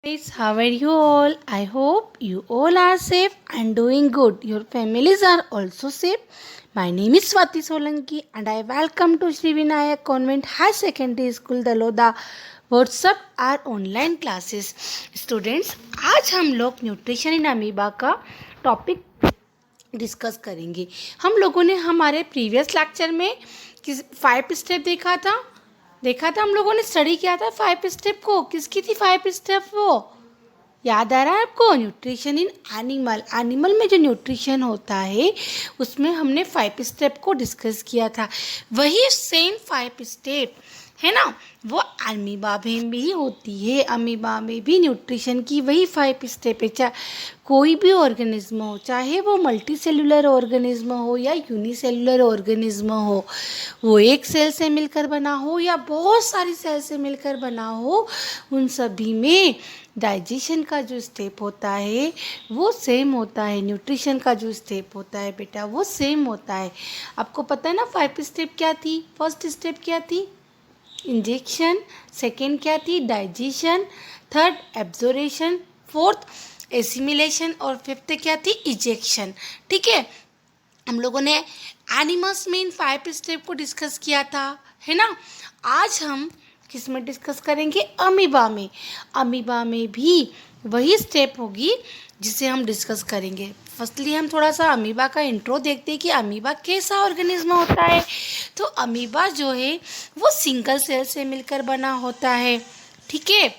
Guys, how are you all? I hope you all are safe and doing good. Your families are also safe. My name is Swati Solanki and I welcome to Sri Vinayak Convent High Secondary School Daloda. What's up our online classes students, आज हम लोग nutrition in amoeba का topic discuss करेंगे। हम लोगों ने हमारे previous lecture में किस 5 स्टेप देखा था हम लोगों ने स्टडी किया था 5 स्टेप को। किसकी थी 5 स्टेप? वो याद आ रहा है आपको? न्यूट्रिशन इन एनिमल में जो न्यूट्रिशन होता है उसमें हमने 5 स्टेप को डिस्कस किया था। वही सेम 5 स्टेप है ना, वो अमीबा में भी होती है। अमीबा में भी न्यूट्रिशन की वही 5 स्टेप है। चाहे कोई भी ऑर्गेनिज्म हो, चाहे वो मल्टी सेलुलर ऑर्गेनिज्म हो या यूनिसेलुलर ऑर्गेनिज्म हो, वो एक सेल से मिलकर बना हो या बहुत सारी सेल से मिलकर बना हो, उन सभी में डाइजेशन का जो स्टेप होता है वो सेम होता है। न्यूट्रिशन का जो स्टेप होता है बेटा वो सेम होता है। आपको पता है ना 5 स्टेप क्या थी? फर्स्ट स्टेप क्या थी? इंजेक्शन। सेकेंड क्या थी? Digestion. Third absorption. Fourth assimilation और फिफ्थ क्या थी? इजेक्शन। ठीक है, हम लोगों ने एनिमल्स में इन 5 स्टेप को डिस्कस किया था, है ना। आज हम किस में डिस्कस करेंगे? अमीबा में। अमीबा में भी वही स्टेप होगी जिसे हम डिस्कस करेंगे। फर्स्टली हम थोड़ा सा अमीबा का इंट्रो देखते हैं कि अमीबा कैसा ऑर्गेनिज्म होता है। तो अमीबा जो है वो सिंगल सेल से मिलकर बना होता है, ठीक है।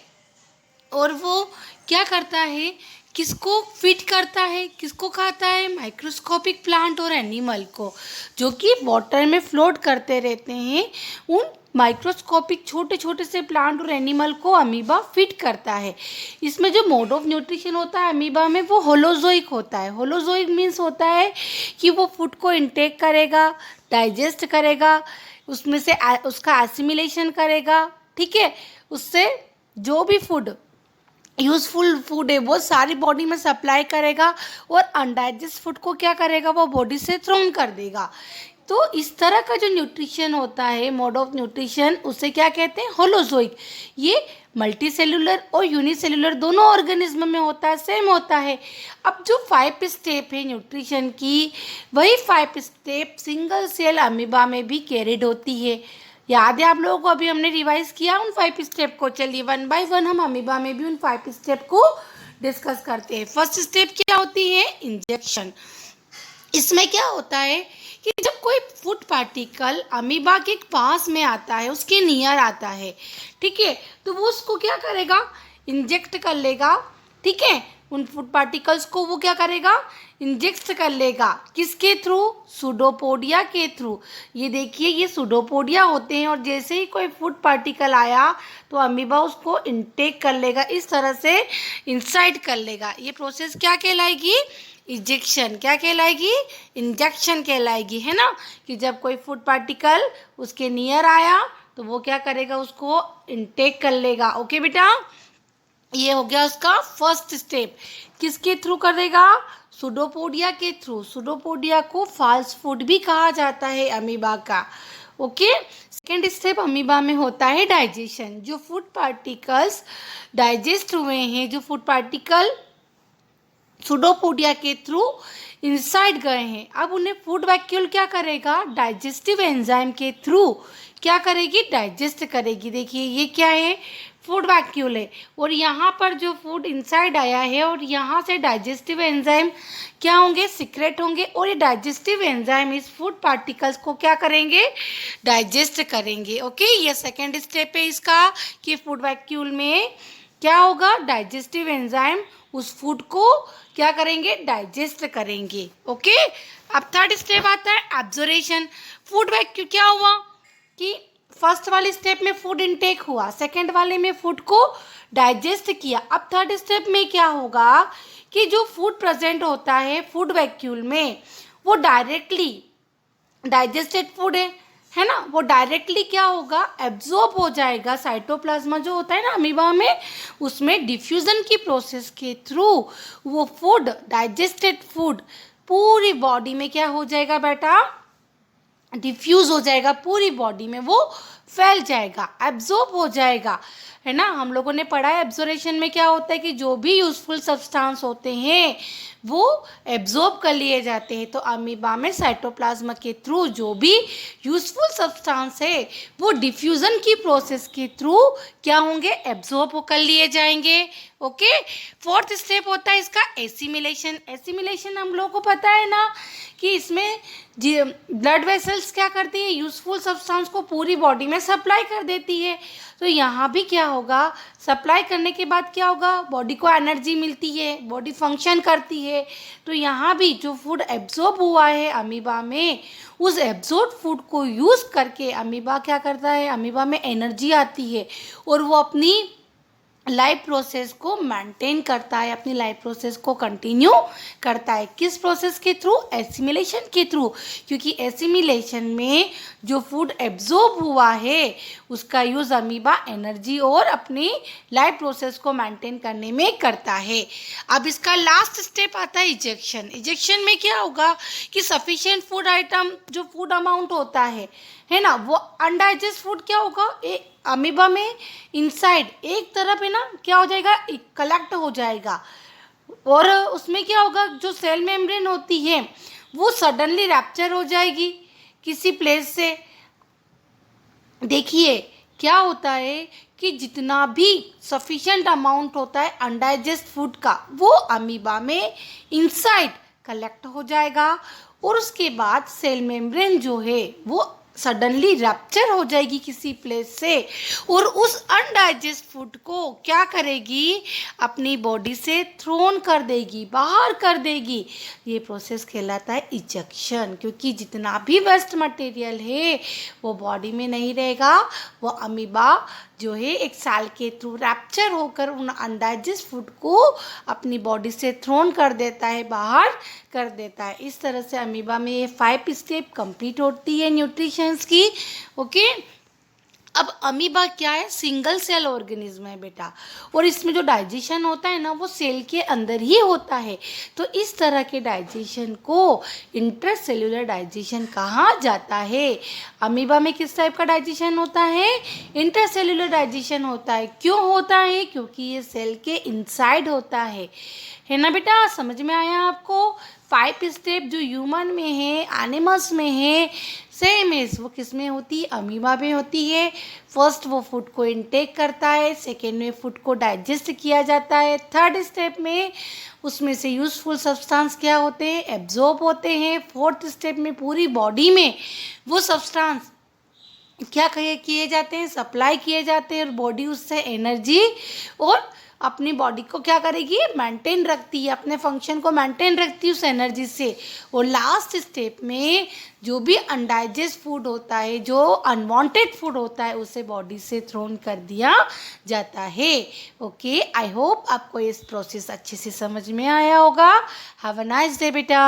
और वो क्या करता है? किसको फीड करता है? किसको खाता है? माइक्रोस्कोपिक प्लांट और एनिमल को, जो कि वाटर में फ्लोट करते रहते हैं। उन माइक्रोस्कोपिक छोटे छोटे से प्लांट और एनिमल को अमीबा फीड करता है। इसमें जो मोड ऑफ न्यूट्रिशन होता है अमीबा में वो होलोजोइक होता है। होलोजोइक मीन्स होता है कि वो फूड को इंटेक करेगा, डाइजेस्ट करेगा, उसमें से उसका एसिमिलेशन करेगा, ठीक है। उससे जो भी फूड यूजफुल फूड है वो सारी बॉडी में सप्लाई करेगा और अनडाइजेस्ट फूड को क्या करेगा? वो बॉडी से थ्रोन कर देगा। तो इस तरह का जो न्यूट्रिशन होता है, मोड ऑफ न्यूट्रिशन, उसे क्या कहते हैं? होलोजोइक। ये मल्टी सेलुलर और यूनिसेलुलर दोनों ऑर्गेनिज्म में होता है, सेम होता है। अब जो 5 स्टेप है न्यूट्रिशन की, वही 5 स्टेप सिंगल सेल अमीबा में भी कैरिड होती है। याद है आप लोगों को? अभी हमने रिवाइज किया उन 5 स्टेप को। चलिए 1 बाय 1 हम अमीबा में भी उन 5 स्टेप को डिस्कस करते हैं। फर्स्ट स्टेप क्या होती है? इंजेक्शन। इसमें क्या होता है कि जब कोई फूड पार्टिकल अमीबा के पास में आता है, उसके नियर आता है, ठीक है, तो वो उसको क्या करेगा? इंजेक्ट कर लेगा, ठीक है। उन फूड पार्टिकल्स को वो क्या करेगा? इंजेक्ट कर लेगा। किसके थ्रू? सूडोपोडिया के थ्रू। ये देखिए, ये सूडोपोडिया होते हैं और जैसे ही कोई फूड पार्टिकल आया तो अमीबा उसको इंटेक कर लेगा, इस तरह से इंसाइड कर लेगा। ये प्रोसेस क्या कहलाएगी? इंजेक्शन। क्या कहलाएगी? इंजेक्शन कहलाएगी, है ना। कि जब कोई फूड पार्टिकल उसके नियर आया तो वो क्या करेगा? उसको इंटेक कर लेगा। ओके बेटा, ये हो गया उसका फर्स्ट स्टेप। किसके थ्रू करेगा? सूडोपोडिया के थ्रू। सूडोपोडिया को फाल्स फूड भी कहा जाता है अमीबा का। ओके, सेकेंड स्टेप अमीबा में होता है डाइजेशन। जो फूड पार्टिकल्स डाइजेस्ट हुए हैं, जो फूड पार्टिकल सूडोपोडिया के थ्रू इनसाइड गए हैं, अब उन्हें फूड वैक्यूल क्या करेगा? डाइजेस्टिव एंजाइम के थ्रू क्या करेगी? डाइजेस्ट करेगी। देखिए ये क्या है? फूड वैक्यूल है। और यहाँ पर जो फूड इनसाइड आया है और यहाँ से डाइजेस्टिव एंजाइम क्या होंगे? सीक्रेट होंगे। और ये डाइजेस्टिव एंजाइम इस फूड पार्टिकल्स को क्या करेंगे? डाइजेस्ट करेंगे। ओके, ये सेकेंड स्टेप है इसका कि फूड वैक्यूल में क्या होगा? डाइजेस्टिव एंजाइम उस फूड को क्या करेंगे? डाइजेस्ट करेंगे। ओके, अब थर्ड स्टेप आता है एब्जॉर्प्शन। फूड वैक्यूम क्या हुआ कि फर्स्ट वाले स्टेप में फूड इनटेक हुआ, सेकंड वाले में फूड को डाइजेस्ट किया। अब थर्ड स्टेप में क्या होगा कि जो फूड प्रेजेंट होता है फूड वैक्यूल में, वो डायरेक्टली डाइजेस्टेड फूड है ना, वो डायरेक्टली क्या होगा? एब्जॉर्ब हो जाएगा। साइटोप्लाज्मा जो होता है ना अमीबा में, उसमें डिफ्यूजन की प्रोसेस के थ्रू वो फूड, डाइजेस्टेड फूड पूरी बॉडी में क्या हो जाएगा बेटा? डिफ्यूज हो जाएगा। पूरी बॉडी में वो फैल जाएगा, एब्जॉर्ब हो जाएगा। है ना। हम लोगों ने पढ़ा है एब्जॉर्प्शन में क्या होता है कि जो भी यूजफुल सब्सटेंस होते हैं वो एब्जॉर्ब कर लिए जाते हैं। तो अमीबा में साइटोप्लाज्म के थ्रू जो भी यूजफुल सब्सटेंस है वो डिफ्यूजन की प्रोसेस के थ्रू क्या होंगे, एब्जॉर्ब कर लिए जाएंगे। ओके, फोर्थ स्टेप होता है इसका एसिमिलेशन। एसिमिलेशन हम लोगों को पता है ना कि इसमें ब्लड वेसल्स क्या करती है, यूजफुल सब्सटेंस को पूरी बॉडी में सप्लाई कर देती है। तो यहाँ भी क्या होगा, सप्लाई करने के बाद क्या होगा, बॉडी को एनर्जी मिलती है, बॉडी फंक्शन करती है। तो यहाँ भी जो फूड एब्जॉर्ब हुआ है अमीबा में, उस एब्जॉर्ब फूड को यूज़ करके अमीबा क्या करता है, अमीबा में एनर्जी आती है और वो अपनी लाइफ प्रोसेस को मेंटेन करता है, अपनी लाइफ प्रोसेस को कंटिन्यू करता है। किस प्रोसेस के थ्रू, एसिमिलेशन के थ्रू। क्योंकि एसिमिलेशन में जो फूड एब्जॉर्ब हुआ है उसका यूज़ अमीबा एनर्जी और अपनी लाइफ प्रोसेस को मेंटेन करने में करता है। अब इसका लास्ट स्टेप आता है इजेक्शन। इजेक्शन में क्या होगा कि सफिशिएंट फूड आइटम, जो फूड अमाउंट होता है ना, वो अनडाइजेस्ट फूड क्या होगा, अमीबा में इनसाइड एक तरफ है ना क्या हो जाएगा, कलेक्ट हो जाएगा। और उसमें क्या होगा, जो सेल मेम्ब्रेन होती है वो सडनली रैप्चर हो जाएगी किसी प्लेस से। देखिए क्या होता है कि जितना भी सफिशिएंट अमाउंट होता है अनडाइजेस्ट फूड का वो अमीबा में इनसाइड कलेक्ट हो जाएगा और उसके बाद सेल मेम्ब्रेन जो है वो सडनली रैप्चर हो जाएगी किसी प्लेस से और उस अनडाइजेस्ट फूड को क्या करेगी, अपनी बॉडी से थ्रोन कर देगी, बाहर कर देगी। ये प्रोसेस कहलाता है इजेक्शन। क्योंकि जितना भी वेस्ट मटेरियल है वो बॉडी में नहीं रहेगा, वो अमीबा जो है एक सेल के थ्रू रैप्चर होकर उन अनडाइजेस्ट फूड को अपनी बॉडी से थ्रोन कर देता है, बाहर कर देता है। इस तरह से अमीबा में ये 5 स्टेप कंप्लीट होती है न्यूट्रिशंस की। ओके, अब अमीबा क्या है, सिंगल सेल ऑर्गेनिज्म है बेटा, और इसमें जो डाइजेशन होता है ना वो सेल के अंदर ही होता है। तो इस तरह के डाइजेशन को इंटरसेल्यूलर डाइजेशन कहा जाता है। अमीबा में किस टाइप का डाइजेशन होता है, इंटरसेल्यूलर डाइजेशन होता है। क्यों होता है, क्योंकि ये सेल के इनसाइड होता है ना बेटा। समझ में आया आपको। 5 स्टेप जो ह्यूमन में है, एनिमल्स में है, सेम है वो किस में होती है, अमीबा में होती है। फर्स्ट वो फूड को इनटेक करता है, सेकेंड में फूड को डाइजेस्ट किया जाता है, थर्ड स्टेप में उसमें से यूजफुल सब्सटेंस क्या होते हैं, एब्जॉर्ब होते हैं। फोर्थ स्टेप में पूरी बॉडी में वो सब्सटेंस क्या किए जाते हैं, सप्लाई किए जाते हैं और बॉडी उससे एनर्जी और अपनी बॉडी को क्या करेगी, मेंटेन रखती है, अपने फंक्शन को मेंटेन रखती है उस एनर्जी से। और लास्ट स्टेप में जो भी अनडाइजेस्ट फूड होता है, जो अनवांटेड फूड होता है, उसे बॉडी से थ्रोन कर दिया जाता है। ओके, आई होप आपको इस प्रोसेस अच्छे से समझ में आया होगा। हैव अ नाइस डे बेटा।